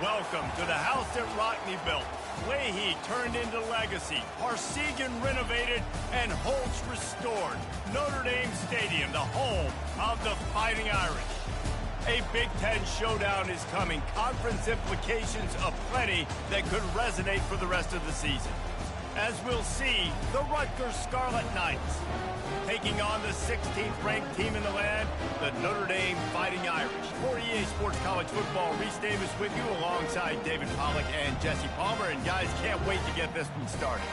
Welcome to the house that Rockne built. Leahy turned into legacy. Parsegan renovated and Holtz restored. Notre Dame Stadium, the home of the Fighting Irish. A Big Ten showdown is coming. Conference implications aplenty that could resonate for the rest of the season. As we'll see, the Rutgers Scarlet Knights taking on the 16th ranked team in the land, the Notre Dame Fighting Irish. For EA Sports College Football, Reese Davis with you alongside David Pollack and Jesse Palmer. And guys, can't wait to get this one started.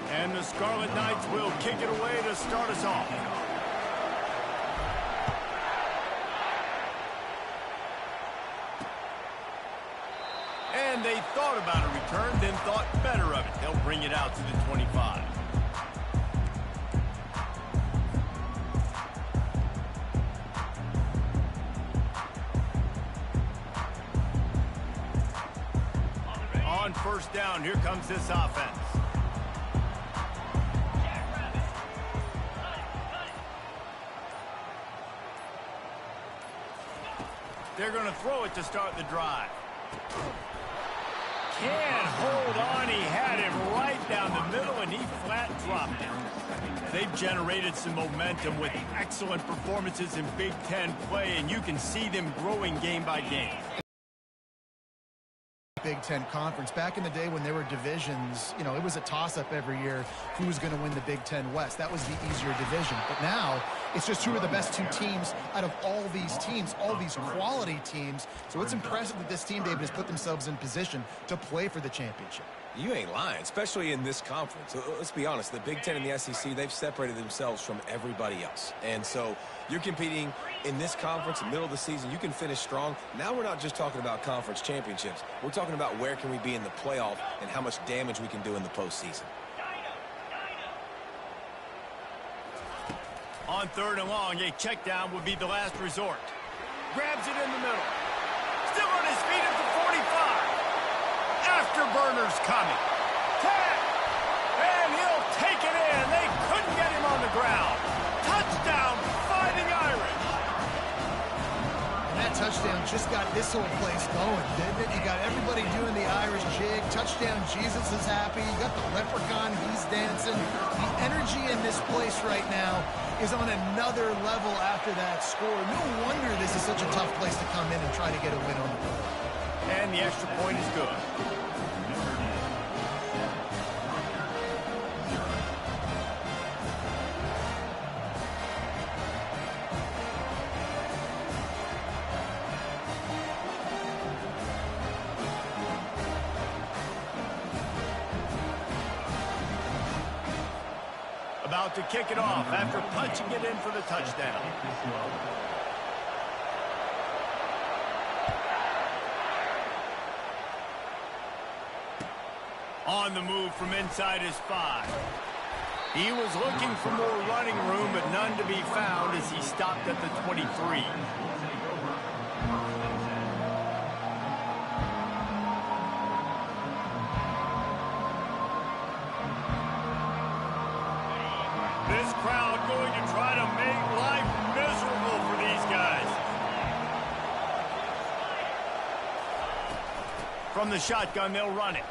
And the Scarlet Knights will kick it away to start us off. And they thought about a return, then thought better of it. They'll bring it out to the 25. On first down, here comes this offense. They're going to throw it to start the drive. Can't hold on. He had him right down the middle, and he flat dropped it. They've generated some momentum with excellent performances in Big Ten play, and you can see them growing game by game. Big Ten Conference. Back in the day when there were divisions, you know, it was a toss-up every year who's going to win the Big Ten West. That was the easier division. But now, it's just who are the best two teams out of all these teams, all these quality teams. So it's impressive that this team, David, has put themselves in position to play for the championship. You ain't lying, especially in this conference. Let's be honest, the Big Ten and the SEC, they've separated themselves from everybody else. And so you're competing in this conference, in the middle of the season, you can finish strong. Now we're not just talking about conference championships. We're talking about where can we be in the playoff and how much damage we can do in the postseason. On third and long, a check down would be the last resort. Grabs it in the middle. Still on his feet at the 45. Afterburners coming. 10. And he'll take it in. They couldn't get him on the ground. Touchdown, Fighting Irish. And that touchdown just got this whole place going, didn't it? You got everybody doing the Irish jig. Touchdown, Jesus is happy. You got the leprechaun, he's dancing. The energy in this place right now is on another level after that score. No wonder this is such a tough place to come in and try to get a win on the road. And the extra point is good. About to kick it off after punching it in for the touchdown. On the move from inside his 5. He was looking for more running room, but none to be found as he stopped at the 23. This crowd going to try to make life miserable for these guys. From the shotgun, they'll run it.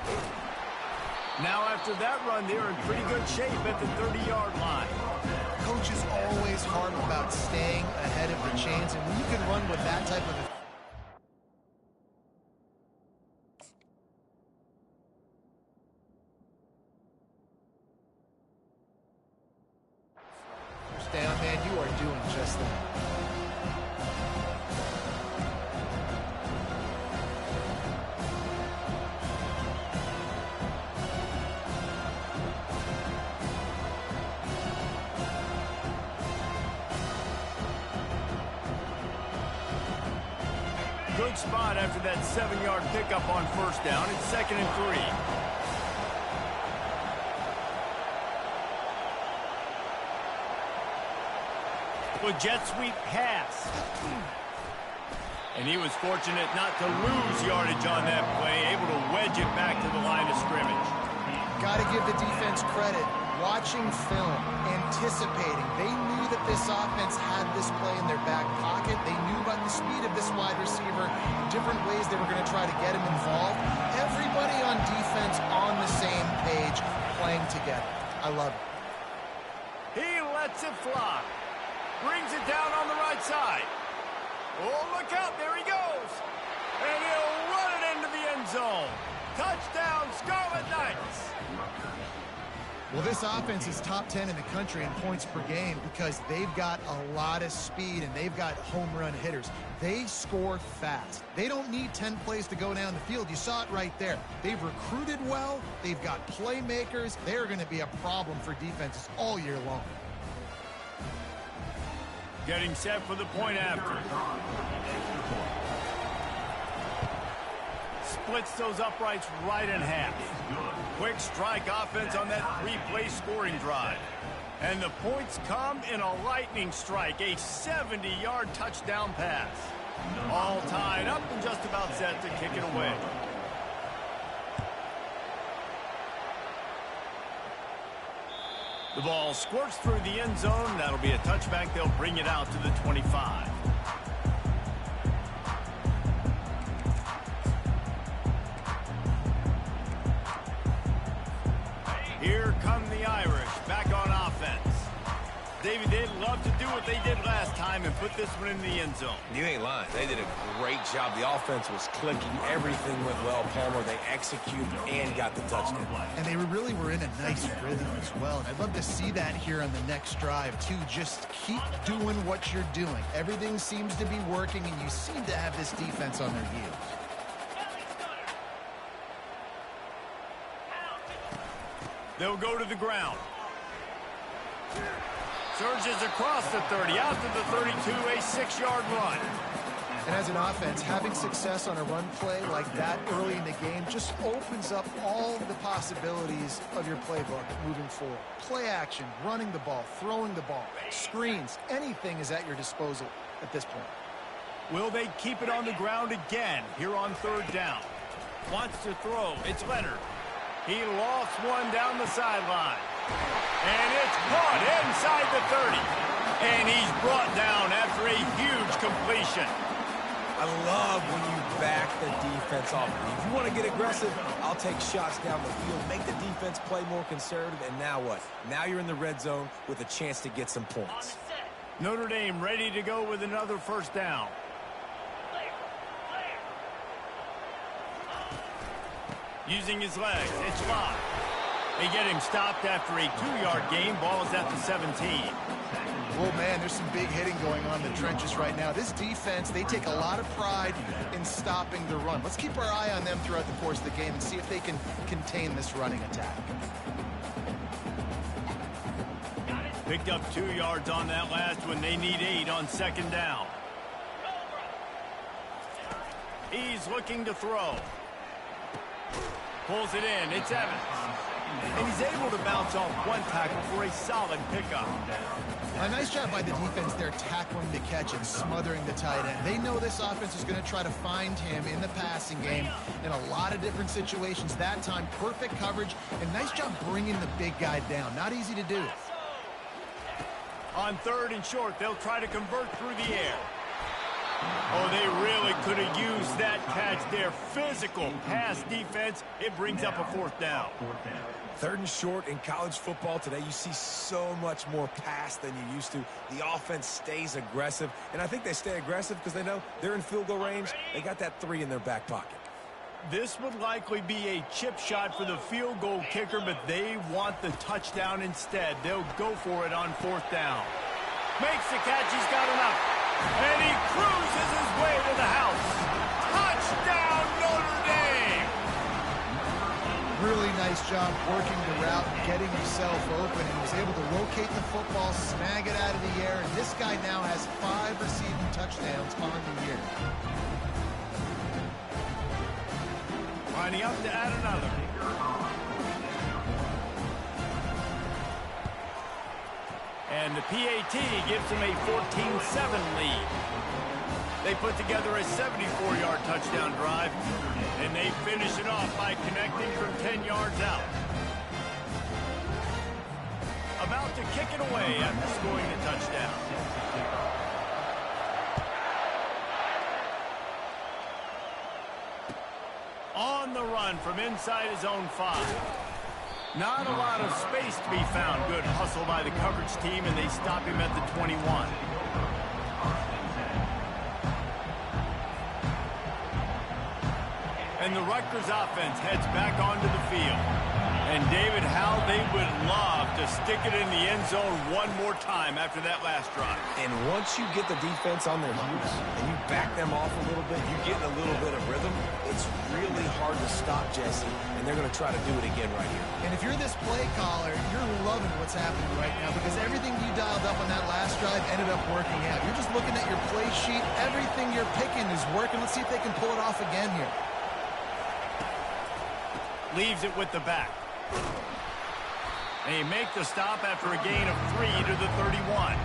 Now after that run, they're in pretty good shape at the 30-yard line. Coach is always hard about staying ahead of the chains, and when you can run with that type of first down, man, you are doing just that. Good spot after that 7-yard pickup on first down. It's 2nd and 3. With jet sweep pass. And he was fortunate not to lose yardage on that play, able to wedge it back to the line of scrimmage. Got to give the defense credit. Watching film, anticipating. They knew that this offense had this play in their back pocket. They knew about the speed of this wide receiver, different ways they were going to try to get him involved. Everybody on defense on the same page, playing together. I love it. He lets it fly. Brings it down on the right side. Oh, look out. There he goes. And he'll run it into the end zone. Touchdown, Scarlet Knights. Well, this offense is top 10 in the country in points per game because they've got a lot of speed and they've got home run hitters. They score fast. They don't need 10 plays to go down the field. You saw it right there. They've recruited well. They've got playmakers. They're going to be a problem for defenses all year long. Getting set for the point after. Splits those uprights right in half. Quick strike offense on that three-play scoring drive. And the points come in a lightning strike, a 70-yard touchdown pass. All tied up and just about set to kick it away. The ball squirts through the end zone. That'll be a touchback. They'll bring it out to the 25. Here come the Irish back on offense. David, they'd love to do what they did last time and put this one in the end zone. You ain't lying. They did a great job. The offense was clicking. Everything went well, Palmer. They executed and got the touchdown. And they really were in a nice rhythm as well. And I'd love to see that here on the next drive, too. Just keep doing what you're doing. Everything seems to be working, and you seem to have this defense on their heels. They'll go to the ground. Surges across the 30, out to the 32, a 6-yard run. And as an offense, having success on a run play like that early in the game just opens up all the possibilities of your playbook moving forward. Play action, running the ball, throwing the ball, screens, anything is at your disposal at this point. Will they keep it on the ground again here on third down? Wants to throw. It's Leonard. He lost one down the sideline. And it's caught inside the 30. And he's brought down after a huge completion. I love when you back the defense off. If you want to get aggressive, I'll take shots down the field, make the defense play more conservative, and now what? Now you're in the red zone with a chance to get some points. Notre Dame ready to go with another first down. Using his legs, it's locked. They get him stopped after a 2-yard gain. Ball is at the 17. Oh, man, there's some big hitting going on in the trenches right now. This defense, they take a lot of pride in stopping the run. Let's keep our eye on them throughout the course of the game and see if they can contain this running attack. Picked up 2 yards on that last one. They need 8 on second down. He's looking to throw. Pulls it in. It's Evans. And he's able to bounce off one tackle for a solid pickup. A nice job by the defense there, tackling the catch and smothering the tight end. They know this offense is going to try to find him in the passing game in a lot of different situations. That time, perfect coverage, and nice job bringing the big guy down. Not easy to do. On third and short, they'll try to convert through the air. Oh, they really could have used that catch there. Physical pass defense. It brings up a fourth down. Third and short in college football today, you see so much more pass than you used to. The offense stays aggressive, and I think they stay aggressive because they know they're in field goal range. They got that 3 in their back pocket. This would likely be a chip shot for the field goal kicker, but they want the touchdown instead. They'll go for it on fourth down. Makes the catch. He's got enough. And he cruises his way to the house. Touchdown, Notre Dame! Really nice job working the route and getting himself open. He was able to locate the football, snag it out of the air, and this guy now has 5 receiving touchdowns on the year. Lining up to add another. And the PAT gives him a 14-7 lead. They put together a 74-yard touchdown drive, and they finish it off by connecting from 10 yards out. About to kick it away after scoring a touchdown. On the run from inside his own 5. Not a lot of space to be found. Good hustle by the coverage team, and they stop him at the 21. And the Rutgers offense heads back onto the field. And David, how they would love to stick it in the end zone one more time after that last drive. And once you get the defense on their heels and you back them off a little bit, you get a little bit of rhythm, it's really hard to stop Jesse, and they're going to try to do it again right here. And if you're this play caller, you're loving what's happening right now because everything you dialed up on that last drive ended up working out. You're just looking at your play sheet. Everything you're picking is working. Let's see if they can pull it off again here. Leaves it with the back. They make the stop after a gain of 3 to the 31.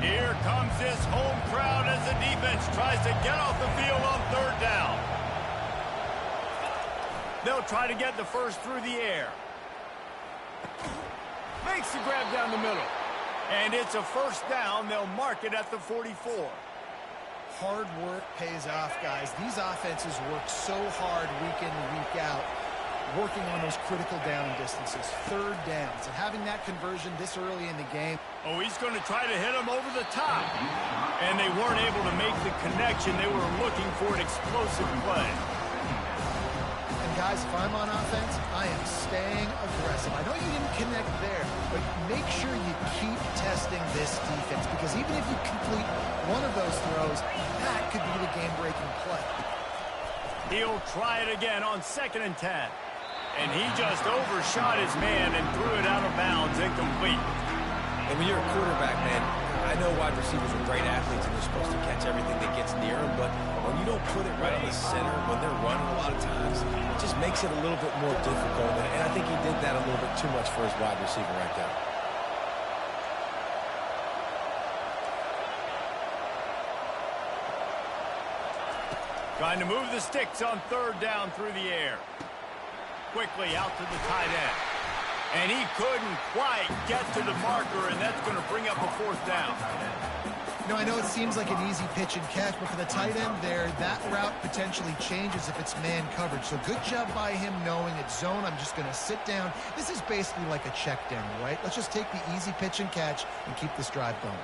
Here comes this home crowd as the defense tries to get off the field on 3rd down. They'll try to get the first through the air. Makes the grab down the middle. And it's a first down. They'll mark it at the 44. Hard work pays off, guys. These offenses work so hard week in and week out, working on those critical down distances, 3rd downs, and having that conversion this early in the game. Oh, he's going to try to hit him over the top. And they weren't able to make the connection. They were looking for an explosive play. Guys, if I'm on offense, I am staying aggressive. I know you didn't connect there, but make sure you keep testing this defense because even if you complete one of those throws, that could be the game-breaking play. He'll try it again on 2nd and 10. And he just overshot his man and threw it out of bounds, incomplete. And when you're a quarterback, man, I know wide receivers are great athletes and they're supposed to catch everything that gets near them, but when you don't put it right in the center, when they're running a lot of times, it just makes it a little bit more difficult. And I think he did that a little bit too much for his wide receiver right there. Trying to move the sticks on 3rd down through the air. Quickly out to the tight end. And he couldn't quite get to the marker, and that's going to bring up a 4th down. You know, I know it seems like an easy pitch and catch, but for the tight end there, that route potentially changes if it's man coverage. So good job by him knowing it's zone. I'm just going to sit down. This is basically like a check down, right? Let's just take the easy pitch and catch and keep this drive going.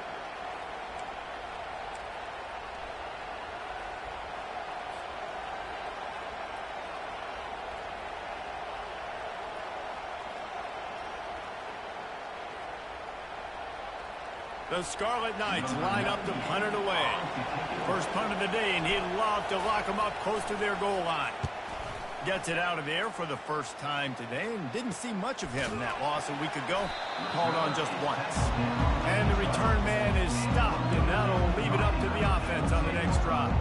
The Scarlet Knights line up to punt it away. First punt of the day, and he'd love to lock them up close to their goal line. Gets it out of there for the first time today, and didn't see much of him in that loss a week ago. Called on just once. And the return man is stopped, and that'll leave it up to the offense on the next drive.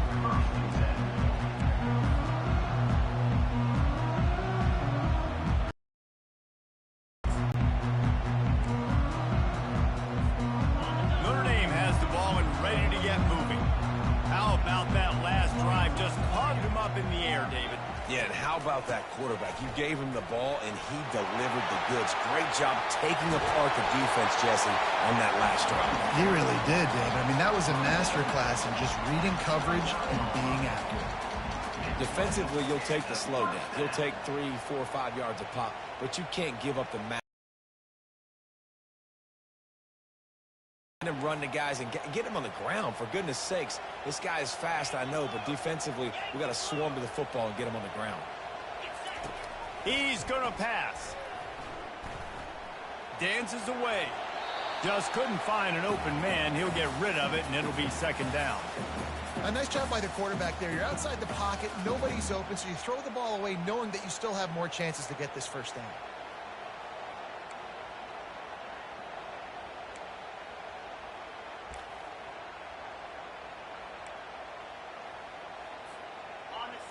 Yeah, and how about that quarterback? You gave him the ball, and he delivered the goods. Great job taking apart the defense, Jesse, on that last drive. He really did, David. I mean, that was a masterclass in just reading coverage and being accurate. Defensively, you'll take the slow down. You'll take 3, 4, 5 yards a pop, but you can't give up the match. Him run the guys and get him on the ground, for goodness sakes. This guy is fast, I know, but defensively we got to swarm to the football and get him on the ground. He's gonna pass. Dances away. Just couldn't find an open man. He'll get rid of it, and it'll be 2nd down. A nice job by the quarterback there. You're outside the pocket, nobody's open, so you throw the ball away knowing that you still have more chances to get this first down.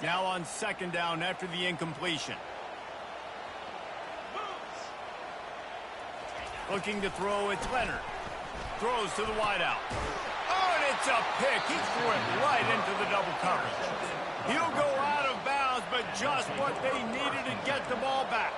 Now on second down after the incompletion. Looking to throw, it's Leonard. Throws to the wideout. Oh, and it's a pick. He threw it right into the double coverage. He'll go out of bounds, but just what they needed to get the ball back.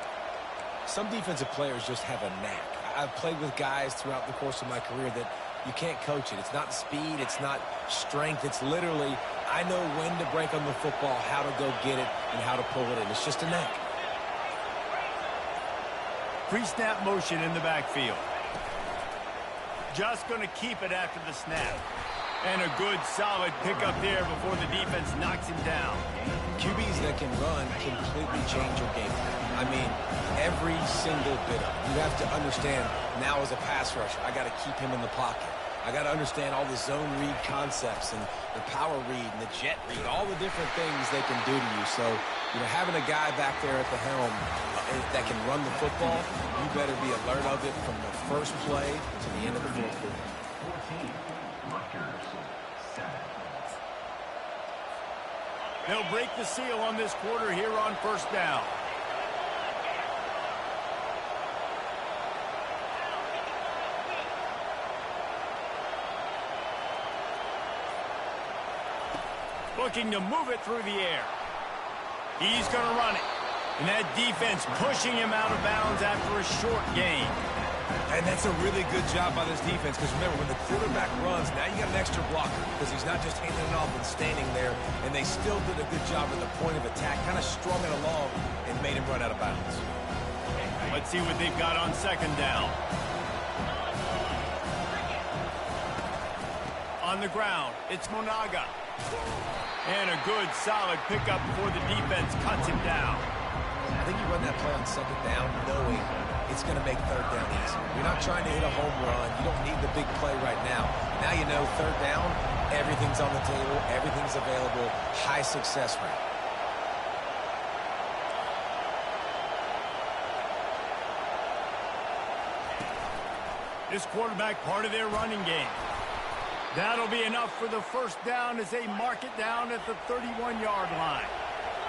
Some defensive players just have a knack. I've played with guys throughout the course of my career that you can't coach it. It's not speed. It's not strength. It's literally, I know when to break on the football, how to go get it, and how to pull it in. It's just a knack. Pre-snap motion in the backfield. Just going to keep it after the snap. And a good, solid pickup there before the defense knocks him down. QBs that can run completely change your game plan. I mean, every single bit of it. You have to understand, now as a pass rusher, I got to keep him in the pocket. I got to understand all the zone read concepts and the power read and the jet read, all the different things they can do to you. So, you know, having a guy back there at the helm that can run the football, you better be alert of it from the first play to the end of the fourth quarter. They'll break the seal on this quarter here on first down. Looking to move it through the air. He's going to run it. And that defense pushing him out of bounds after a short gain. And that's a really good job by this defense, because remember, when the quarterback runs, now you got an extra blocker, because he's not just handing it off and standing there, and they still did a good job at the point of attack, kind of strung it along and made him run out of bounds. Let's see what they've got on second down. On the ground, it's Monaga. And a good, solid pickup before the defense cuts him down. I think you run that play on second down knowing it's going to make third down easy. You're not trying to hit a home run. You don't need the big play right now. Now you know third down, everything's on the table, everything's available, high success rate. This quarterback part of their running game. That'll be enough for the first down as they mark it down at the 31-yard line.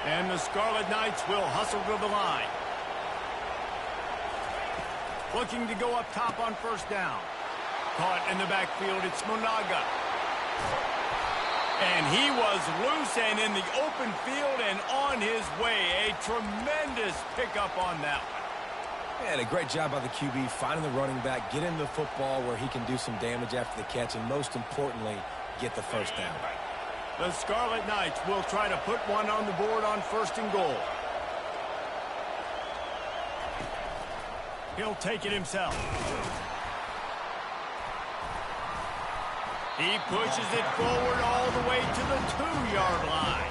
And the Scarlet Knights will hustle to the line. Looking to go up top on first down. Caught in the backfield, it's Monaga. And he was loose and in the open field and on his way. A tremendous pickup on that one. And a great job by the QB finding the running back, getting the football where he can do some damage after the catch, and most importantly, get the first down. The Scarlet Knights will try to put one on the board on first and goal. He'll take it himself. He pushes it forward all the way to the 2-yard line.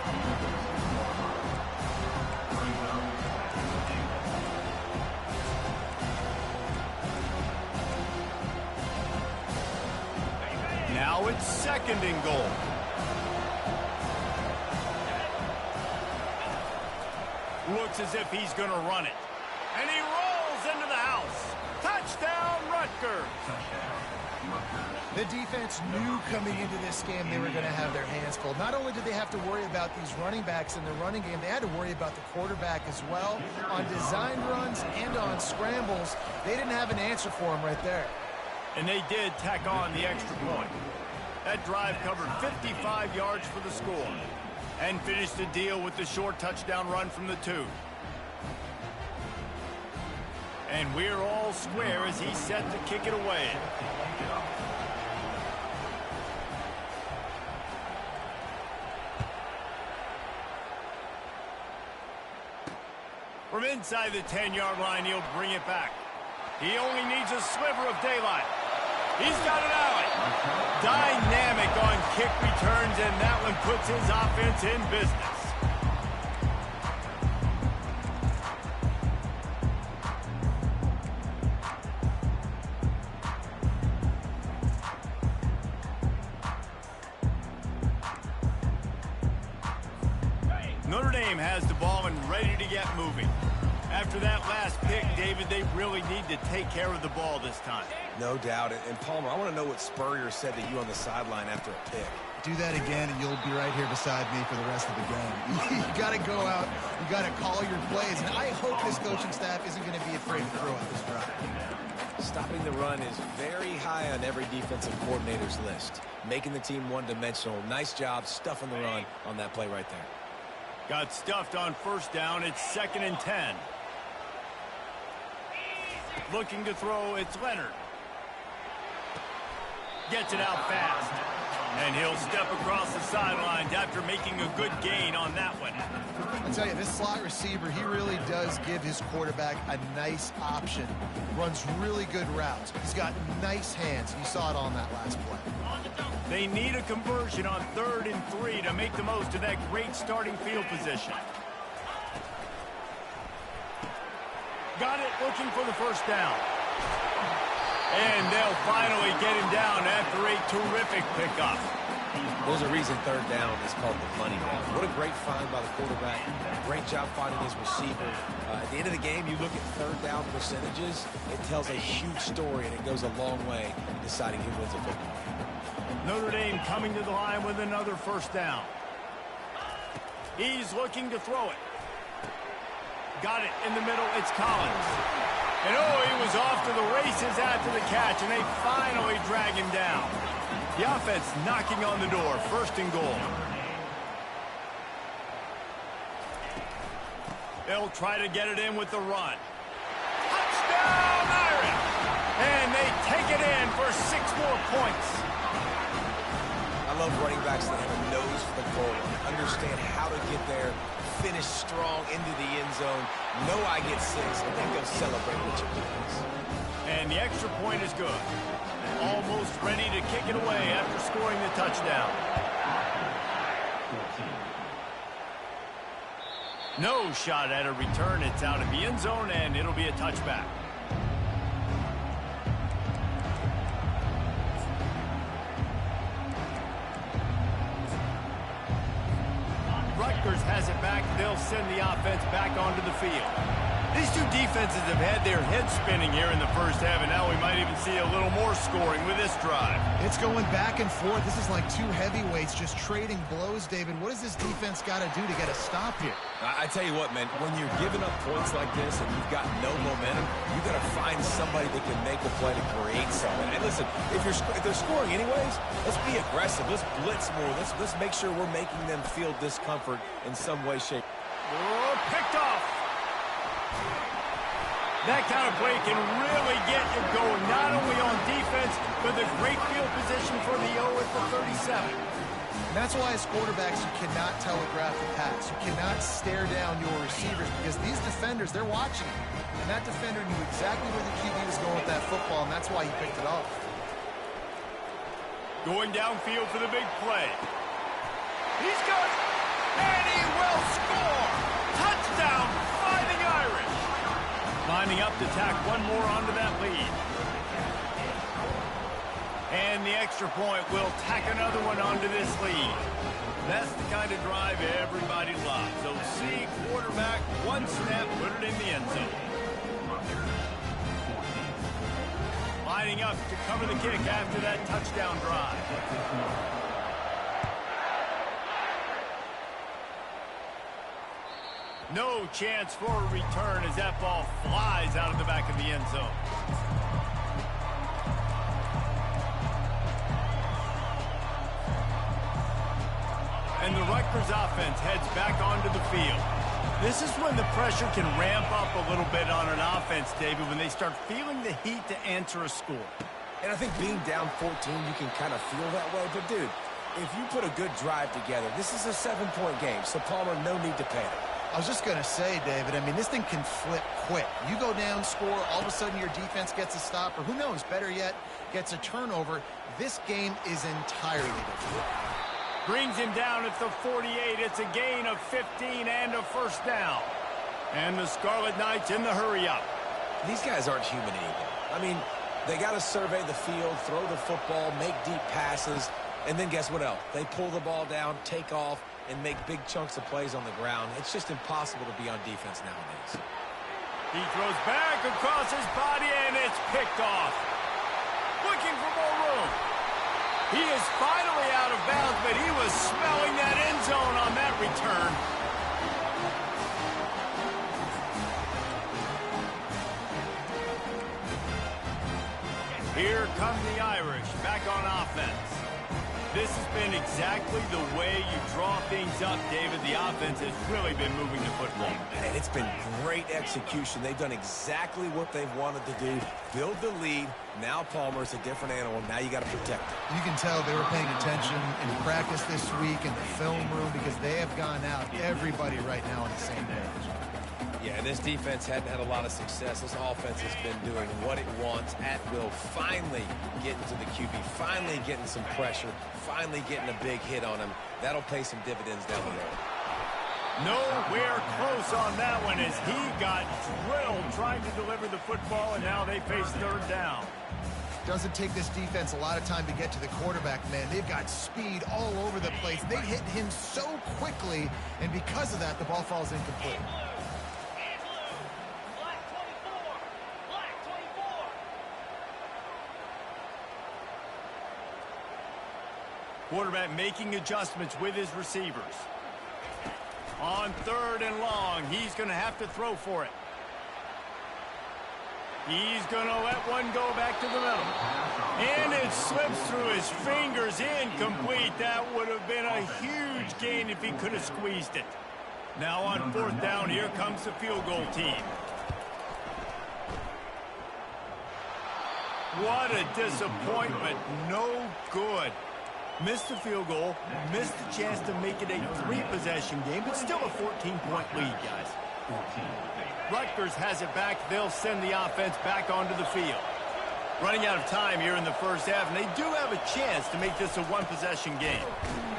Now it's second and goal. Looks as if he's going to run it. And he rolls into the house. Touchdown, Rutgers. The defense knew coming into this game they were going to have their hands full. Not only did they have to worry about these running backs in the running game, they had to worry about the quarterback as well. On design runs and on scrambles, they didn't have an answer for him right there. And they did tack on the extra point. That drive covered 55 yards for the score and finished the deal with the short touchdown run from the 2. And we're all square as he's set to kick it away. From inside the 10-yard line, he'll bring it back. He only needs a sliver of daylight. He's got an alley. Dynamic on kick returns, and that one puts his offense in business. Notre Dame has the ball and ready to get moving. After that last pick, David, they really need to take care of the ball this time. No doubt. And Palmer, I want to know what Spurrier said to you on the sideline after a pick. Do that again, and you'll be right here beside me for the rest of the game. You got to go out. You got to call your plays. And I hope this coaching staff isn't going to be afraid to throw at this drive. Stopping the run is very high on every defensive coordinator's list. Making the team one-dimensional. Nice job stuffing the run on that play right there. Got stuffed on first down. It's 2nd and 10. Looking to throw, it's Leonard. Gets it out fast. And he'll step across the sidelines after making a good gain on that one. I tell you, this slot receiver, he really does give his quarterback a nice option. Runs really good routes. He's got nice hands. You saw it on that last play. They need a conversion on 3rd and 3 to make the most of that great starting field position. Got it, looking for the first down. And they'll finally get him down after a terrific pickup. There's a reason 3rd down is called the money down. What a great find by the quarterback. Great job finding his receiver. At the end of the game, you look at 3rd down percentages. It tells a huge story, and it goes a long way in deciding who wins a football. Notre Dame coming to the line with another first down. He's looking to throw it. Got it in the middle. It's Collins. And oh, he was off to the races after the catch, and they finally drag him down. The offense knocking on the door. 1st and goal. They'll try to get it in with the run. Touchdown, Irish! And they take it in for 6 more points. I love running backs that have a nose for the goal, understand how to get there, finish strong into the end zone, know I get 6, and then go celebrate with your teammates. And the extra point is good. Almost ready to kick it away after scoring the touchdown. No shot at a return. It's out of the end zone, and it'll be a touchback. Rutgers has it back. They'll send the offense back onto the field. These two defenses have had their heads spinning here in the first half, and now we might even see a little more scoring with this drive. It's going back and forth. This is like 2 heavyweights just trading blows, David. What does this defense got to do to get a stop here? I tell you what, man, when you're giving up points like this and you've got no momentum, you got to find somebody that can make a play to create something. And listen, if they're scoring anyways, let's be aggressive. Let's blitz more. Let's make sure we're making them feel discomfort in some way, shape. Oh, picked off. That kind of play can really get you going, not only on defense, but the great field position for the O at the 37. And that's why as quarterbacks, you cannot telegraph the pass. You cannot stare down your receivers because these defenders, they're watching you. And that defender knew exactly where the QB was going with that football, and that's why he picked it off. Going downfield for the big play. He's got it, and he will score. Touchdown, Fighting Irish. Lining up to tack one more onto that lead. And the extra point will tack another one onto this lead. That's the kind of drive everybody loves. So see, quarterback, one snap, put it in the end zone. Lining up to cover the kick after that touchdown drive. No chance for a return as that ball flies out of the back of the end zone. And the Rutgers offense heads back onto the field. This is when the pressure can ramp up a little bit on an offense, David, when they start feeling the heat to answer a score. And I think being down 14, you can kind of feel that way. But, dude, if you put a good drive together, this is a 7-point game. So, Palmer, no need to panic. I was just going to say, David, I mean, this thing can flip quick. You go down, score, all of a sudden your defense gets a stop, or who knows, better yet, gets a turnover. This game is entirely different. Brings him down at the 48. It's a gain of 15 and a first down. And the Scarlet Knights in the hurry-up. These guys aren't human anymore. I mean, they got to survey the field, throw the football, make deep passes, and then guess what else? They pull the ball down, take off, and make big chunks of plays on the ground. It's just impossible to be on defense nowadays. He throws back across his body, and it's picked off. Looking for more room. He is finally out of bounds, but he was smelling that end zone on that return. Here come the Irish back on offense. This has been exactly the way you draw things up, David. The offense has really been moving the football. And it's been great execution. They've done exactly what they've wanted to do. Build the lead. Now Palmer's a different animal. Now you got to protect it. You can tell they were paying attention in practice this week in the film room because they have gone out, everybody right now on the same page. Yeah, this defense hadn't had a lot of success. This offense has been doing what it wants at will. Finally getting to the QB, finally getting some pressure, finally getting a big hit on him. That'll pay some dividends down the road. Nowhere close on that one as he got drilled trying to deliver the football, and now they face third down. Doesn't take this defense a lot of time to get to the quarterback, man. They've got speed all over the place. They hit him so quickly, and because of that, the ball falls incomplete. Quarterback making adjustments with his receivers. On third and long, he's going to have to throw for it. He's going to let one go back to the middle. And it slips through his fingers, incomplete. That would have been a huge gain if he could have squeezed it. Now on fourth down, here comes the field goal team. What a disappointment. No good. Missed the field goal, missed the chance to make it a 3-possession game, but still a 14-point lead, guys. Rutgers has it back. They'll send the offense back onto the field. Running out of time here in the first half, and they do have a chance to make this a 1-possession game.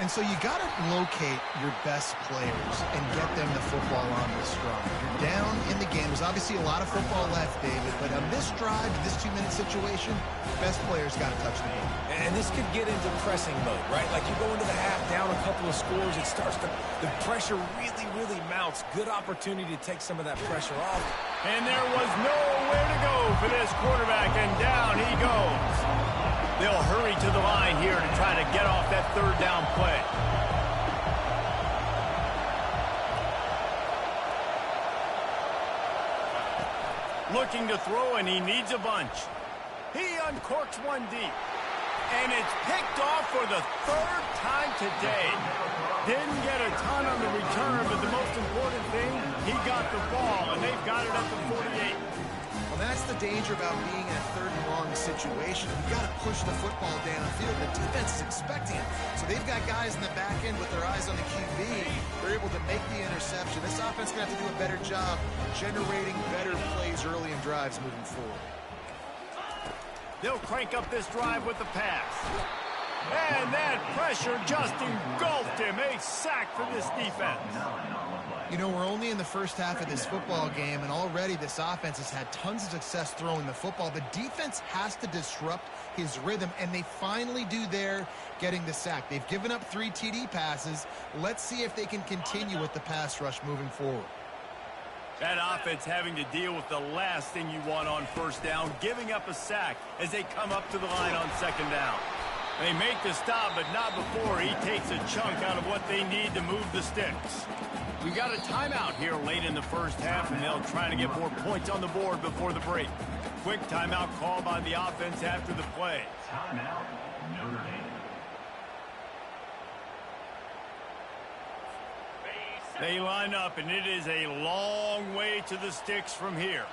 And so you got to locate your best players and get them the football on this drive. You're down in the game. There's obviously a lot of football left, David, but on this drive, this 2-minute situation, best players got to touch the ball. And this could get into pressing mode, right? Like you go into the half, down a couple of scores, it starts to, the pressure really mounts. Good opportunity to take some of that pressure off. And there was nowhere to go for this quarterback, and down he goes. They'll hurry to the line here to try to get off that third down play. Looking to throw, and he needs a bunch. He uncorks one deep. And it's picked off for the third time today. Didn't get a ton on the return, but the most important thing, he got the ball, and they've got it at the 48. Well, that's the danger about being in a third and long situation. You've got to push the football downfield. The defense is expecting it. So they've got guys in the back end with their eyes on the QB. They're able to make the interception. This offense is going to have to do a better job generating better plays early in drives moving forward. They'll crank up this drive with the pass. And that pressure just engulfed him. A sack for this defense. You know, we're only in the first half of this football game, and already this offense has had tons of success throwing the football. The defense has to disrupt his rhythm, and they finally do there, getting the sack. They've given up 3 TD passes. Let's see if they can continue with the pass rush moving forward. That offense having to deal with the last thing you want on first down, giving up a sack as they come up to the line on second down. They make the stop, but not before he takes a chunk out of what they need to move the sticks. We got a timeout here late in the first half, and they'll try to get more points on the board before the break. Quick timeout call by the offense after the play. Timeout, Notre Dame. They line up, and it is a long way to the sticks from here.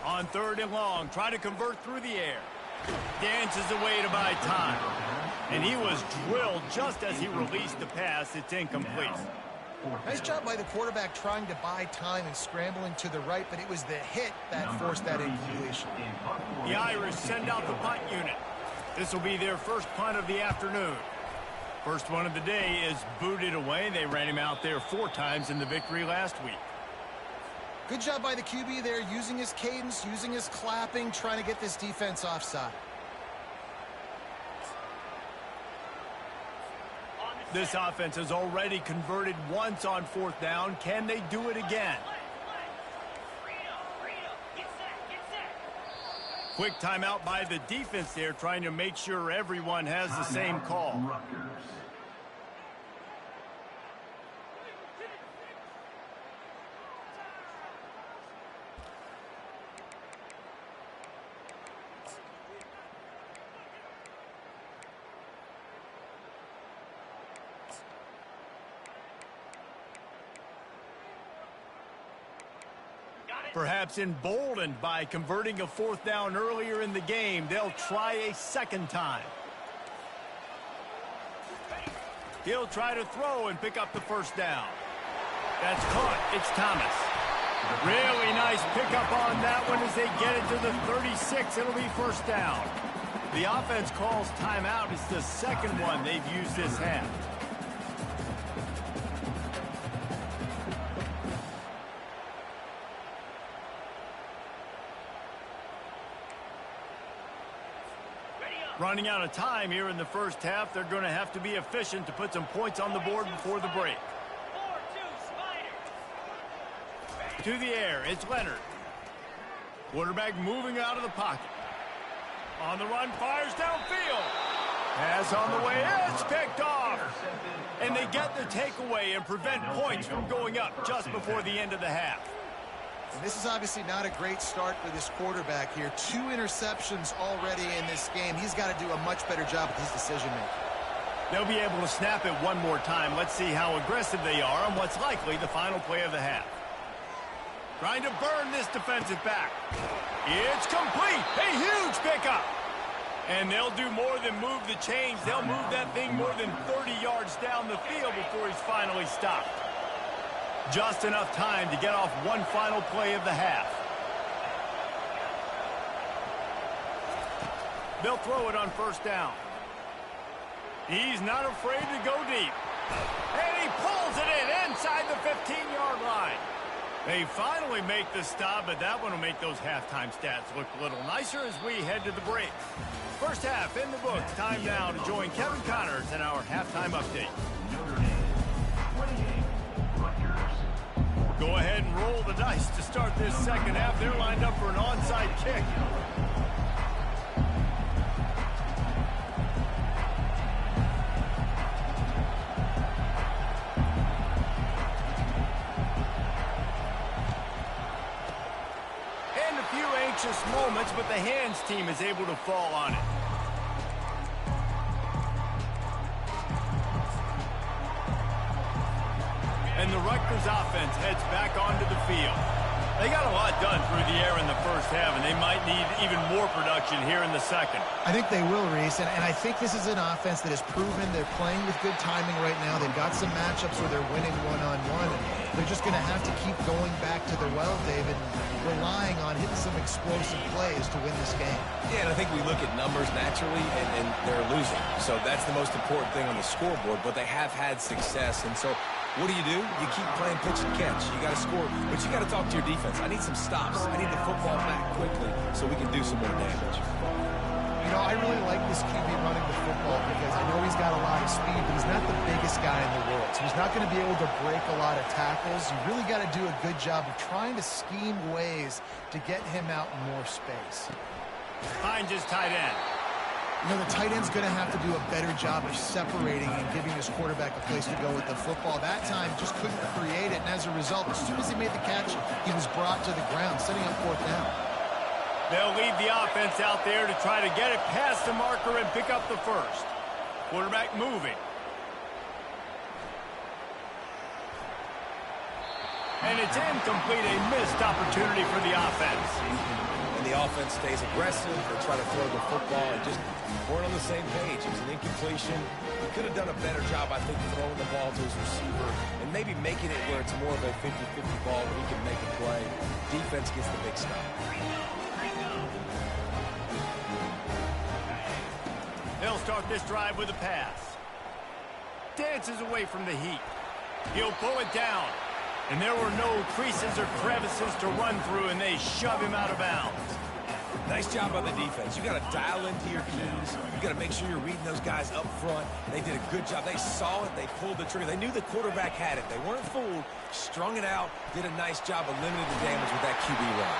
On third and long, trying to convert through the air. Dances away to buy time. And he was drilled just as he released the pass. It's incomplete. Nice job by the quarterback trying to buy time and scrambling to the right, but it was the hit that forced that incompletion. The Irish send out the punt unit. This will be their first punt of the afternoon. First one of the day is booted away. They ran him out there 4 times in the victory last week. Good job by the QB there, using his cadence, using his clapping, trying to get this defense offside. This offense has already converted once on 4th down. Can they do it again? Quick timeout by the defense there, trying to make sure everyone has the same call. Perhaps emboldened by converting a 4th down earlier in the game, they'll try a second time. He'll try to throw and pick up the 1st down. That's caught. It's Thomas. Really nice pickup on that one as they get it to the 36. It'll be 1st down. The offense calls timeout. It's the second one they've used this half. Running out of time here in the first half. They're going to have to be efficient to put some points on the board before the break. To the air, it's Leonard. Quarterback moving out of the pocket. On the run, fires downfield. Pass on the way, it's picked off. And they get the takeaway and prevent points from going up just before the end of the half. And this is obviously not a great start for this quarterback here. 2 interceptions already in this game. He's got to do a much better job with his decision-making. They'll be able to snap it one more time. Let's see how aggressive they are on what's likely the final play of the half. Trying to burn this defensive back. It's complete. A huge pickup. And they'll do more than move the chains. They'll move that thing more than 30 yards down the field before he's finally stopped. Just enough time to get off one final play of the half. They'll throw it on 1st down. He's not afraid to go deep. And he pulls it in inside the 15-yard line. They finally make the stop, but that one will make those halftime stats look a little nicer as we head to the break. First half in the books. Time now to join Kevin Connors in our halftime update. Go ahead and roll the dice to start this second half. They're lined up for an onside kick. And a few anxious moments, but the hands team is able to fall on it. And the Rutgers offense heads back onto the field. They got a lot done through the air in the first half, and they might need even more production here in the second. I think they will, Reese, and I think this is an offense that has proven they're playing with good timing right now. They've got some matchups where they're winning one-on-one, and they're just going to have to keep going back to the well, David, relying on hitting some explosive plays to win this game. Yeah, and I think we look at numbers naturally, and they're losing. So that's the most important thing on the scoreboard, but they have had success, and so what do? You keep playing pitch and catch. You got to score, but you got to talk to your defense. I need some stops. I need the football back quickly so we can do some more damage. You know, I really like this QB running the football because I know he's got a lot of speed, but he's not the biggest guy in the world. So he's not going to be able to break a lot of tackles. You really got to do a good job of trying to scheme ways to get him out in more space. Hines is tight end. You know, the tight end's going to have to do a better job of separating and giving his quarterback a place to go with the football. That time just couldn't create it, and as a result, as soon as he made the catch, he was brought to the ground, setting up 4th down. They'll leave the offense out there to try to get it past the marker and pick up the first. Quarterback moving. And it's incomplete, a missed opportunity for the offense. And the offense stays aggressive. They try to throw the football and just weren't on the same page. It was an incompletion. He could have done a better job, I think, throwing the ball to his receiver and maybe making it where it's more of a 50-50 ball where he can make a play. Defense gets the big stop. They'll start this drive with a pass. Dances away from the heat. He'll pull it down. And there were no creases or crevices to run through, and they shove him out of bounds. Nice job by the defense. You got to dial into your keys. You got to make sure you're reading those guys up front. They did a good job. They saw it. They pulled the trigger. They knew the quarterback had it. They weren't fooled. Strung it out. Did a nice job of limiting the damage with that QB run.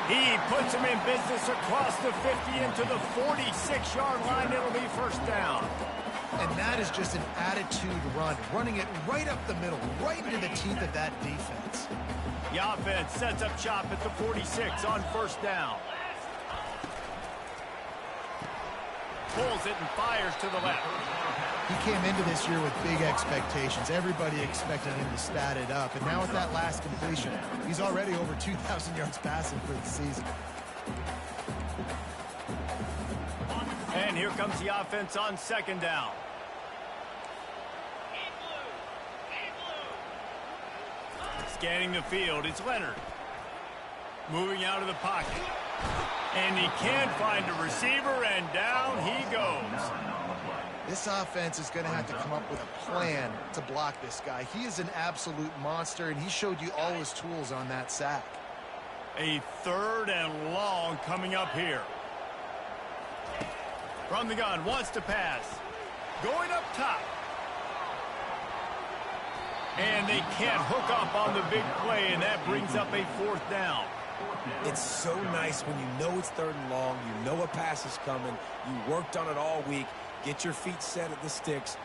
He puts him in business across the 50 into the 46-yard line. It'll be first down. And that is just an attitude run, running it right up the middle, right into the teeth of that defense. The offense sets up shop at the 46 on first down. Pulls it and fires to the left. He came into this year with big expectations. Everybody expected him to stat it up. And now with that last completion, he's already over 2,000 yards passing for the season. And here comes the offense on second down. Scanning the field, it's Leonard. Moving out of the pocket. And he can't find a receiver, and down he goes. This offense is going to have to come up with a plan to block this guy. He is an absolute monster, and he showed you all his tools on that sack. A third and long coming up here. From the gun, wants to pass. Going up top. And they can't hook up on the big play, and that brings up a fourth down. It's so nice when you know it's third and long, you know a pass is coming, you worked on it all week, get your feet set at the sticks.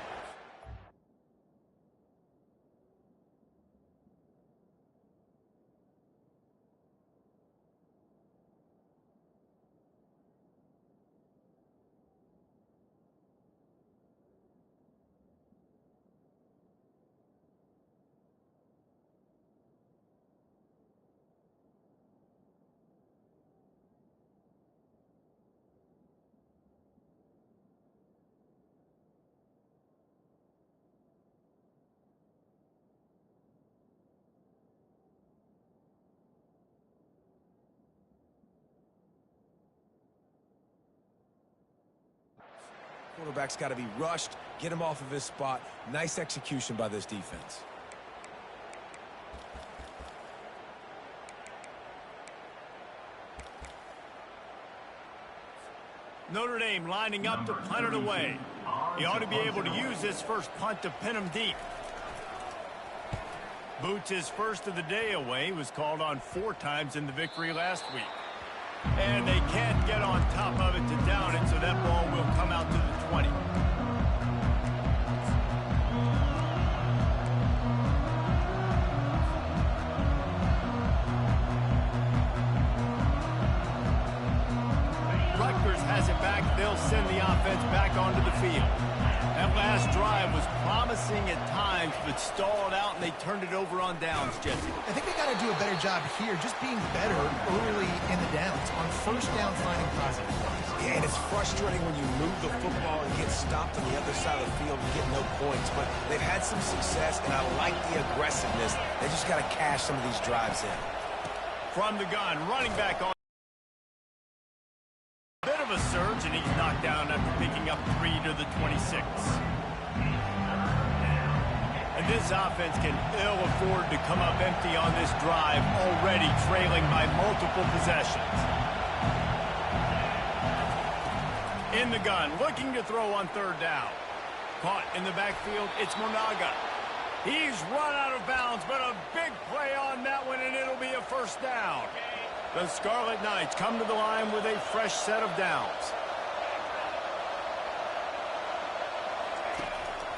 Quarterback's got to be rushed, get him off of his spot. Nice execution by this defense. Notre Dame lining up to punt it away. He ought to be able to use this first punt to pin him deep. Boots his first of the day away. He was called on 4 times in the victory last week. And they can't get on top of it to down it, so that ball will come out to the 20. Rutgers has it back. They'll send the offense back onto the field. That last drive was promising at times, but stalled out, and they turned it over on downs, Jesse. I think they got to do a better job here, just being better early in the downs, on first down finding positive plays. Yeah, and it's frustrating when you move the football and get stopped on the other side of the field and get no points, but they've had some success, and I like the aggressiveness. They just got to cash some of these drives in. From the gun, running back on. Bit of a surge, and he's knocked down after picking up 3 to the 26. And this offense can ill afford to come up empty on this drive, already trailing by multiple possessions. In the gun, looking to throw on third down. Caught in the backfield, it's Monaga. He's run out of bounds, but a big play on that one, and it'll be a first down. The Scarlet Knights come to the line with a fresh set of downs.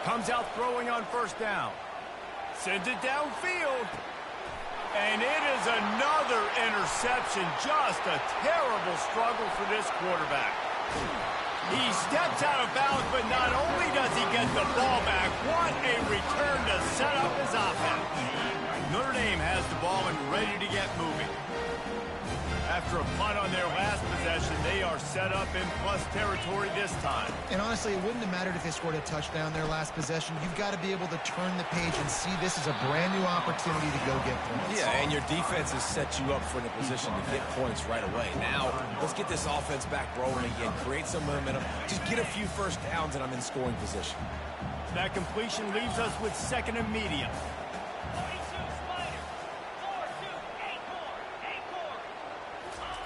Comes out throwing on first down. Sends it downfield. And it is another interception. Just a terrible struggle for this quarterback. He steps out of bounds, but not only does he get the ball back, what a return to set up his offense. Notre Dame has the ball and ready to get moving. After a punt on their last possession, they are set up in plus territory this time. And honestly, it wouldn't have mattered if they scored a touchdown their last possession. You've got to be able to turn the page and see this as a brand new opportunity to go get points. Yeah, and your defense has set you up for a position to get points right away. Now, let's get this offense back rolling again, create some momentum, just get a few first downs, and I'm in scoring position. That completion leaves us with second and medium.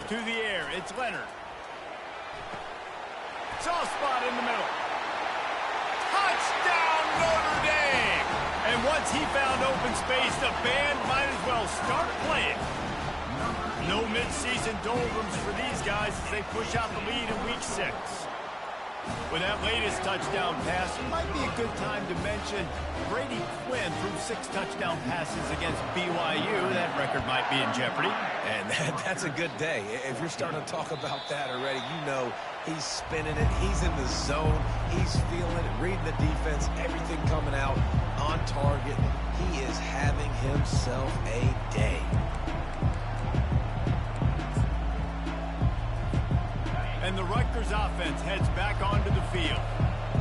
To the air, it's Leonard. Soft spot in the middle. Touchdown, Notre Dame! And once he found open space, the band might as well start playing. No mid-season doldrums for these guys as they push out the lead in Week 6. With that latest touchdown pass, it might be a good time to mention Brady Quinn threw 6 touchdown passes against BYU. That record might be in jeopardy. And that's a good day. If you're starting to talk about that already, you know he's spinning it. He's in the zone. He's feeling it, reading the defense, everything coming out on target. He is having himself a day. And the Rutgers offense heads back onto the field.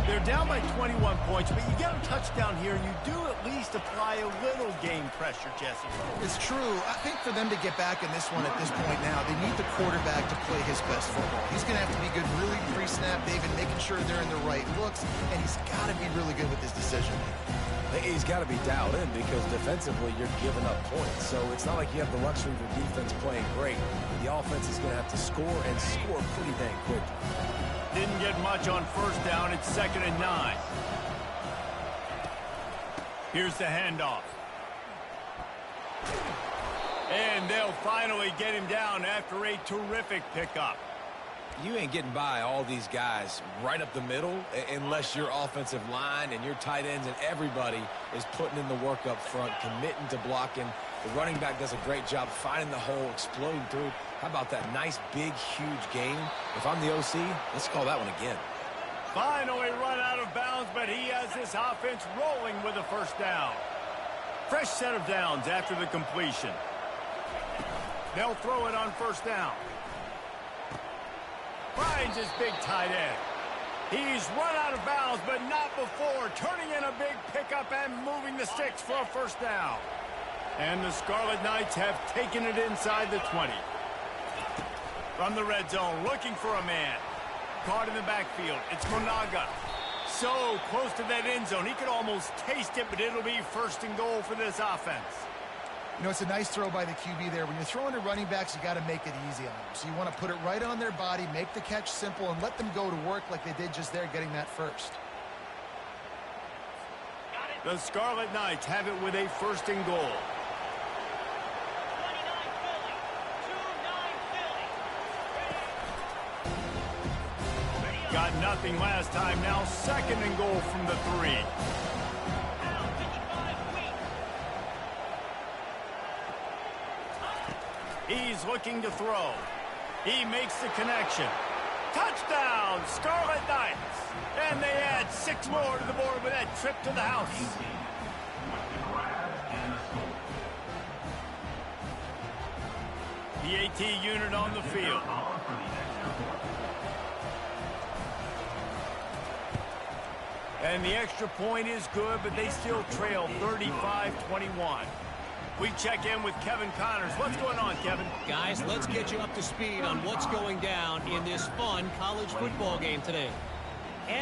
They're down by 21 points, but you get a touchdown here, and you do at least apply a little game pressure, Jesse. It's true. I think for them to get back in this one at this point now, they need the quarterback to play his best football. He's going to have to be good really pre-snap, David, making sure they're in the right looks, and he's got to be really good with his decision. He's got to be dialed in because defensively you're giving up points. So it's not like you have the luxury of your defense playing great. The offense is going to have to score and score pretty dang quick. Didn't get much on first down. It's 2nd and 9. Here's the handoff. And they'll finally get him down after a terrific pickup. You ain't getting by all these guys right up the middle unless your offensive line and your tight ends and everybody is putting in the work up front, committing to blocking. The running back does a great job finding the hole, exploding through. How about that nice, big, huge game? If I'm the OC, let's call that one again. Finally run out of bounds, but he has this offense rolling with a first down. Fresh set of downs after the completion. They'll throw it on first down. Finds his big tight end. He's run out of bounds, but not before turning in a big pickup and moving the sticks for a first down. And the Scarlet Knights have taken it inside the 20. From the red zone, looking for a man. Caught in the backfield. It's Monaga. So close to that end zone. He could almost taste it, but it'll be 1st and goal for this offense. You know, it's a nice throw by the QB there. When you're throwing to running backs, you got to make it easy on them. So you want to put it right on their body, make the catch simple, and let them go to work like they did just there, getting that first. The Scarlet Knights have it with a 1st and goal. Got nothing last time. Now 2nd and goal from the 3. He's looking to throw. He makes the connection. Touchdown, Scarlet Knights. And they add 6 more to the board with that trip to the house. The AT unit on the field. And the extra point is good, but they still trail 35-21. We check in with Kevin Connors. What's going on, Kevin? Guys, let's get you up to speed on what's going down in this fun college football game today.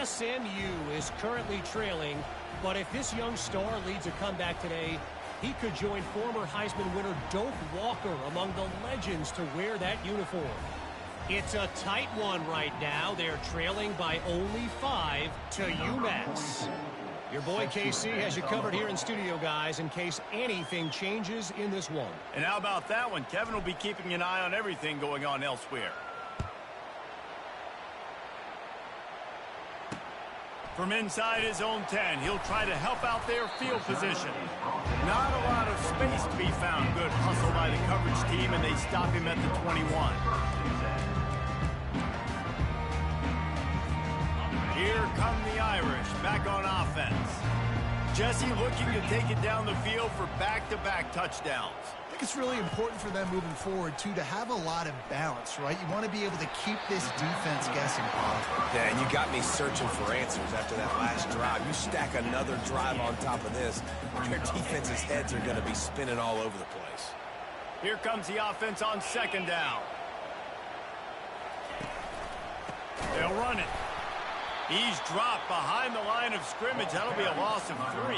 SMU is currently trailing, but if this young star leads a comeback today, he could join former Heisman winner Doak Walker among the legends to wear that uniform. It's a tight one right now. They're trailing by only 5 to UMass. Your boy KC has you covered here in studio, guys, in case anything changes in this one. And how about that one? Kevin will be keeping an eye on everything going on elsewhere. From inside his own 10, he'll try to help out their field position. Not a lot of space to be found. Good hustle by the coverage team, and they stop him at the 21. Here come the Irish, back on offense. Jesse looking to take it down the field for back-to-back touchdowns. I think it's really important for them moving forward, too, to have a lot of balance, right? You want to be able to keep this defense guessing. Yeah, and you got me searching for answers after that last drive. You stack another drive on top of this, their defense's heads are going to be spinning all over the place. Here comes the offense on 2nd down. They'll run it. He's dropped behind the line of scrimmage. That'll be a loss of 3.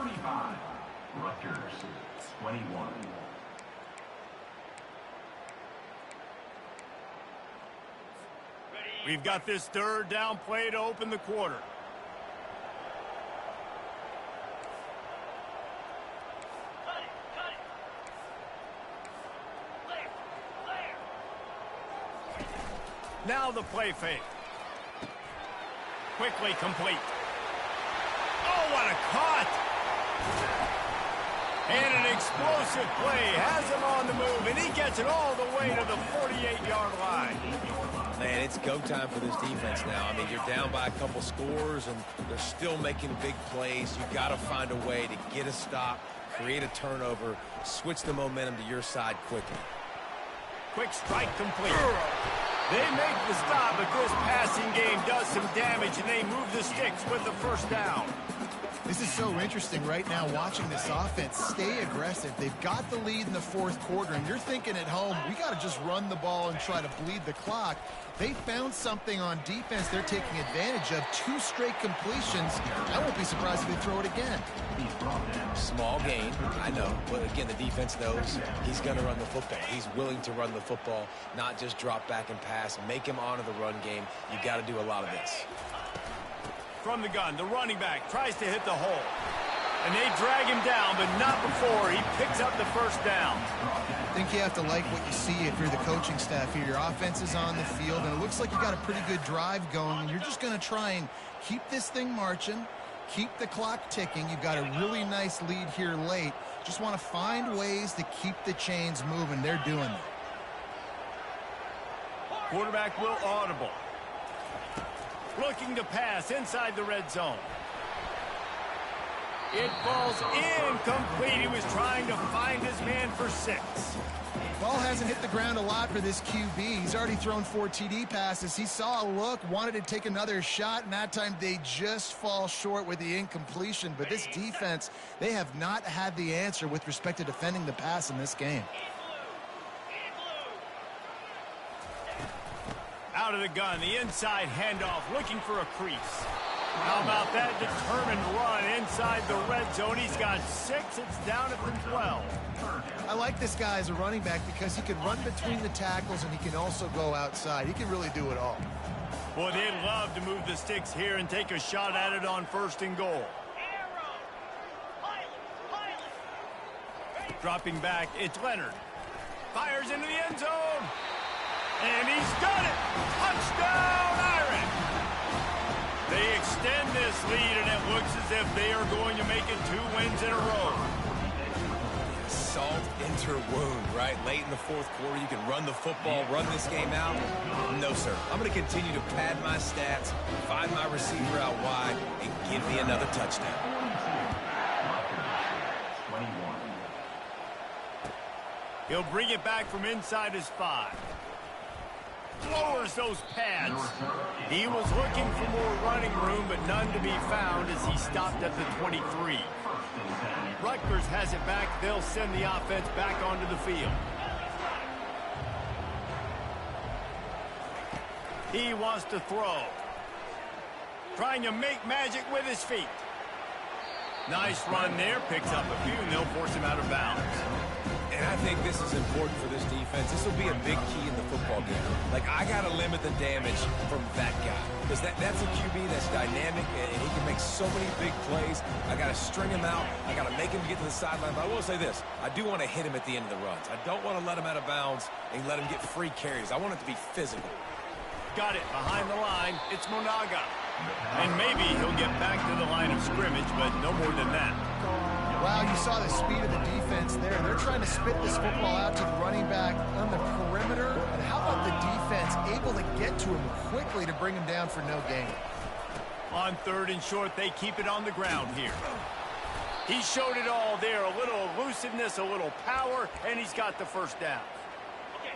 35. Rutgers, 21. We've got this third down play to open the quarter. Now the play fake. Quickly complete. Oh, what a cut! And an explosive play has him on the move, and he gets it all the way to the 48-yard line. Man, it's go time for this defense now. I mean, you're down by a couple scores, and they're still making big plays. You've got to find a way to get a stop, create a turnover, switch the momentum to your side quickly. Quick strike complete. They make the stop, but this passing game does some damage, and they move the sticks with the first down. This is so interesting right now watching this offense stay aggressive. They've got the lead in the fourth quarter, and you're thinking at home, we got to just run the ball and try to bleed the clock. They found something on defense they're taking advantage of. 2 straight completions. I won't be surprised if they throw it again. Small gain, I know. But again, the defense knows he's going to run the football. He's willing to run the football, not just drop back and pass. Make him honor the run game. You got to do a lot of this. From the gun, the running back tries to hit the hole. And they drag him down, but not before he picks up the first down. I think you have to like what you see if you're the coaching staff here. Your offense is on the field, and it looks like you got a pretty good drive going, and you're just going to try and keep this thing marching, keep the clock ticking. You've got a really nice lead here late. Just want to find ways to keep the chains moving. They're doing that. Quarterback will audible. Looking to pass inside the red zone. It falls incomplete. He was trying to find his man for 6. Ball hasn't hit the ground a lot for this QB. He's already thrown 4 TD passes. He saw a look, wanted to take another shot, and that time they just fall short with the incompletion. But this defense, they have not had the answer with respect to defending the pass in this game. Out of the gun, the inside handoff, looking for a crease. How about that determined run inside the red zone? He's got 6. It's down at the 12. I like this guy as a running back because he can run between the tackles and he can also go outside. He can really do it all. Boy, they'd love to move the sticks here and take a shot at it on 1st and goal. Dropping back, it's Leonard. Fires into the end zone. And he's done it. Touchdown, Iron. They extend this lead, and it looks as if they are going to make it 2 wins in a row. Salt enter wound, right? Late in the fourth quarter, you can run the football, run this game out. No, sir. I'm going to continue to pad my stats, find my receiver out wide, and give me another touchdown. He'll bring it back from inside his 5. Lowers those pads. He was looking for more running room, but none to be found as he stopped at the 23. Rutgers has it back. They'll send the offense back onto the field. He wants to throw. Trying to make magic with his feet. Nice run there. Picks up a few, and they'll force him out of bounds. And I think this is important for this defense. This will be a big key in the football game. Like, I got to limit the damage from that guy. Because that's a QB that's dynamic, and he can make so many big plays. I got to string him out. I got to make him get to the sideline. But I will say this. I do want to hit him at the end of the runs. I don't want to let him out of bounds and let him get free carries. I want it to be physical. Got it behind the line. It's Monaga. And maybe he'll get back to the line of scrimmage, but no more than that. Wow, you saw the speed of the defense there. They're trying to spit this football out to the running back on the perimeter. And how about the defense able to get to him quickly to bring him down for no gain? On 3rd and short, they keep it on the ground here. He showed it all there. A little elusiveness, a little power, and he's got the first down.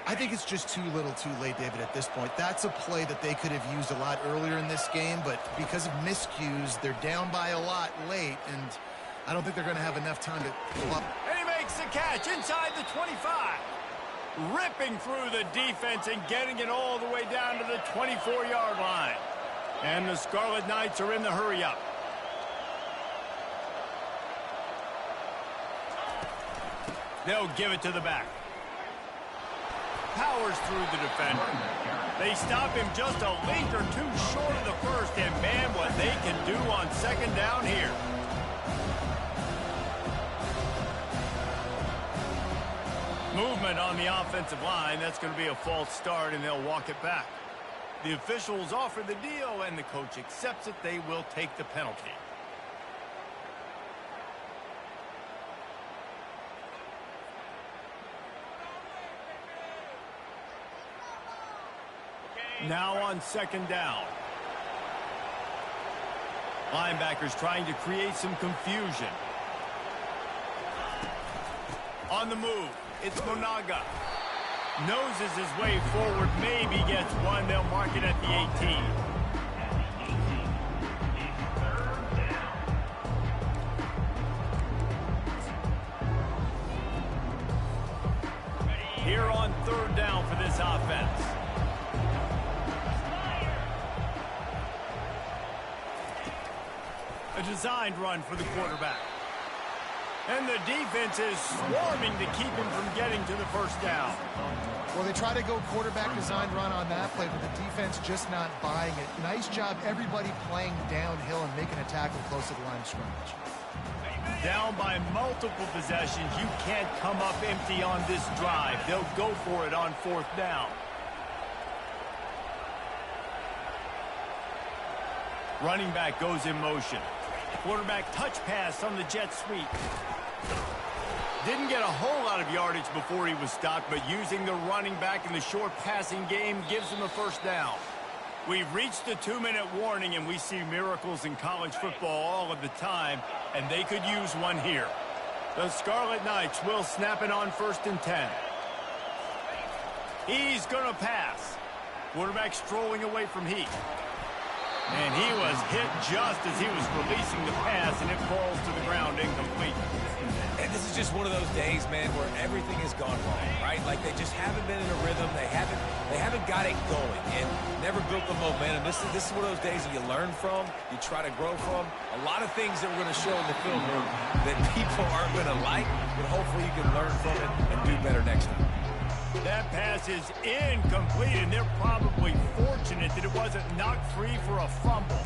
I think it's just too little too late, David, at this point. That's a play that they could have used a lot earlier in this game, but because of miscues, they're down by a lot late, and I don't think they're going to have enough time to pull up. And he makes the catch inside the 25. Ripping through the defense and getting it all the way down to the 24-yard line. And the Scarlet Knights are in the hurry-up. They'll give it to the back. Powers through the defender. They stop him just a length or two short of the first, and man, what they can do on second down here. Movement on the offensive line. That's going to be a false start, and they'll walk it back. The officials offer the deal, and the coach accepts it. They will take the penalty. Now on second down. Linebackers trying to create some confusion. On the move, it's Monaga. Noses his way forward, maybe gets one. They'll mark it at the 18. Here on third down for this offense. A designed run for the quarterback. And the defense is swarming to keep him from getting to the first down. Well, they try to go quarterback designed run on that play, but the defense just not buying it. Nice job, everybody playing downhill and making a tackle close to the line of scrimmage. Down by multiple possessions. You can't come up empty on this drive. They'll go for it on fourth down. Running back goes in motion. Quarterback touch pass on the jet sweep. Didn't get a whole lot of yardage before he was stopped, but using the running back in the short passing game gives him a first down. We've reached the 2-minute warning, and we see miracles in college football all of the time, and they could use one here. The Scarlet Knights will snap it on 1st and 10. He's going to pass. Quarterback strolling away from Heath. And he was hit just as he was releasing the pass, and it falls to the ground incomplete. And this is just one of those days, man, where everything has gone wrong, right? Like they just haven't been in a rhythm. They haven't got it going and never built the momentum. This is one of those days that you learn from, you try to grow from. A lot of things that we're going to show in the film room that people aren't going to like, but hopefully you can learn from it and do better next time. That pass is incomplete, and they're probably fortunate that it wasn't knocked free for a fumble.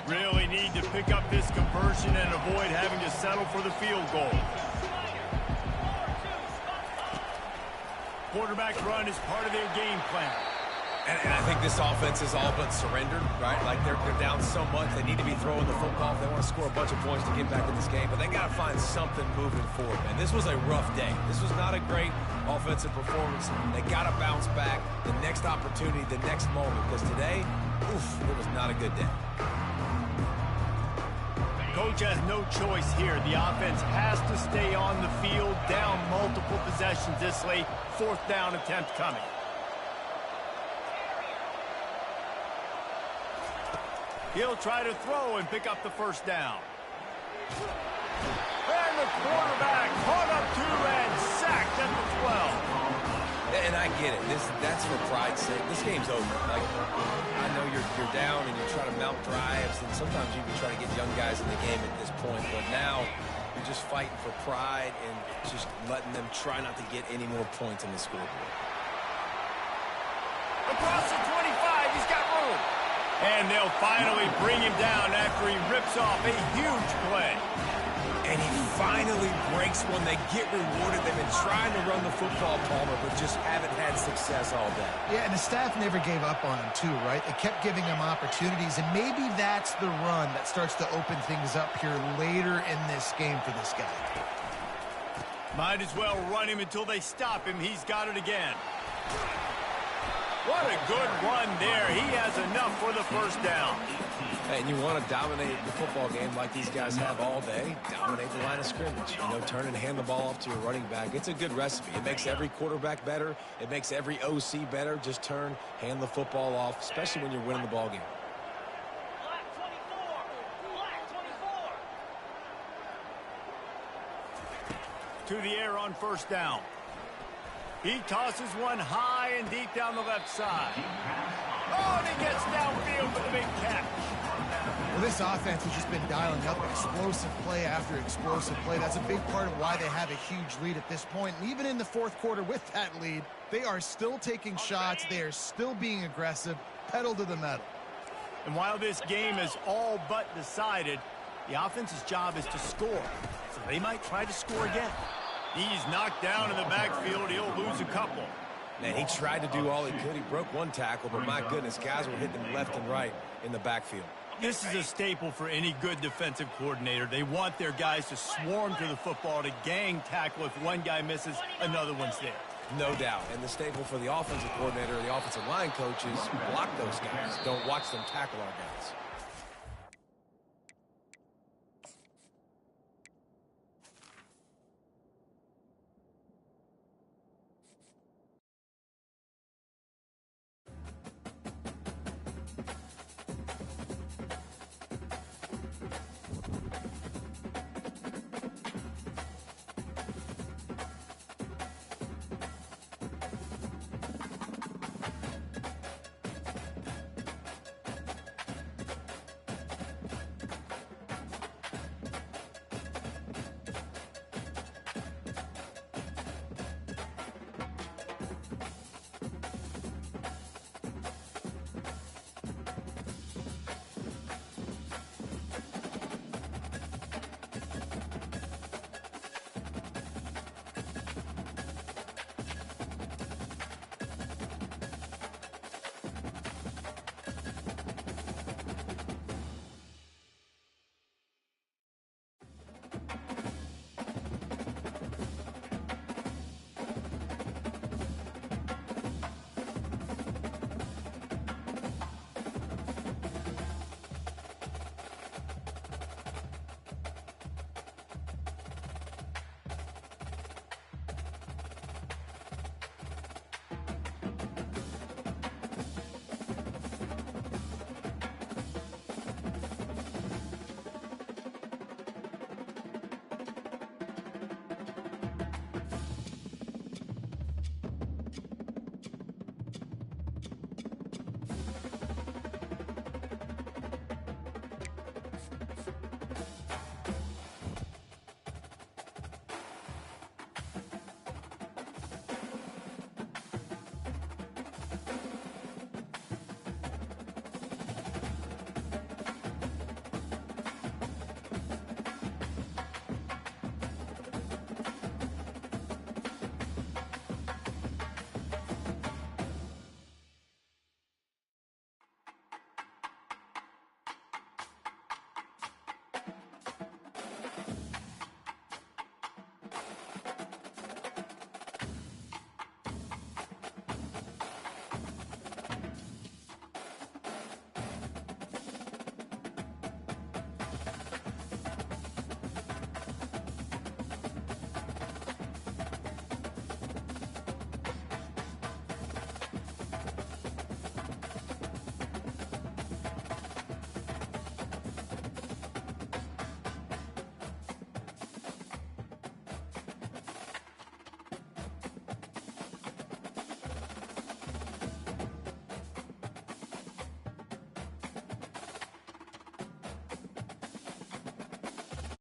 Really need to pick up this conversion and avoid having to settle for the field goal. Quarterback run is part of their game plan. And I think this offense is all but surrendered, right? Like they're down so much, they need to be throwing the football if they want to score a bunch of points to get back in this game. But they got to find something moving forward, man. This was a rough day. This was not a great offensive performance. They got to bounce back the next opportunity, the next moment. Because today, it was not a good day. Coach has no choice here. The offense has to stay on the field, down multiple possessions this late. 4th down attempt coming. He'll try to throw and pick up the first down. And the quarterback caught up to and sacked at the 12. And I get it. That's for pride's sake. This game's over. Like, I know you're down and you're trying to mount drives, and sometimes you can try to get young guys in the game at this point. But now you're just fighting for pride and just letting them try not to get any more points in the scoreboard. Across the 25, he's got room. And they'll finally bring him down after he rips off a huge play. And he finally breaks one. They get rewarded. They've been trying to run the football, Palmer, but just haven't had success all day. Yeah, and the staff never gave up on him, too, right? They kept giving him opportunities, and maybe that's the run that starts to open things up here later in this game for this guy. Might as well run him until they stop him. He's got it again. What a good run there. He has enough for the first down. And you want to dominate the football game like these guys have all day. Dominate the line of scrimmage. You know, turn and hand the ball off to your running back. It's a good recipe. It makes every quarterback better. It makes every OC better. Just turn, hand the football off, especially when you're winning the ball game. To the air on first down. He tosses one high and deep down the left side. Oh, and he gets downfield for the big catch. Well, this offense has just been dialing up explosive play after explosive play. That's a big part of why they have a huge lead at this point. And even in the fourth quarter with that lead, they are still taking shots. They are still being aggressive, pedal to the metal. And while this game is all but decided, the offense's job is to score. So they might try to score again. He's knocked down in the backfield. He'll lose a couple. Man, he tried to do all he could. He broke one tackle, but my goodness, guys were hitting him left and right in the backfield. This is a staple for any good defensive coordinator. They want their guys to swarm to the football, to gang tackle. If one guy misses, another one's there. No doubt. And the staple for the offensive coordinator or the offensive line coaches, block those guys. Don't watch them tackle our guys.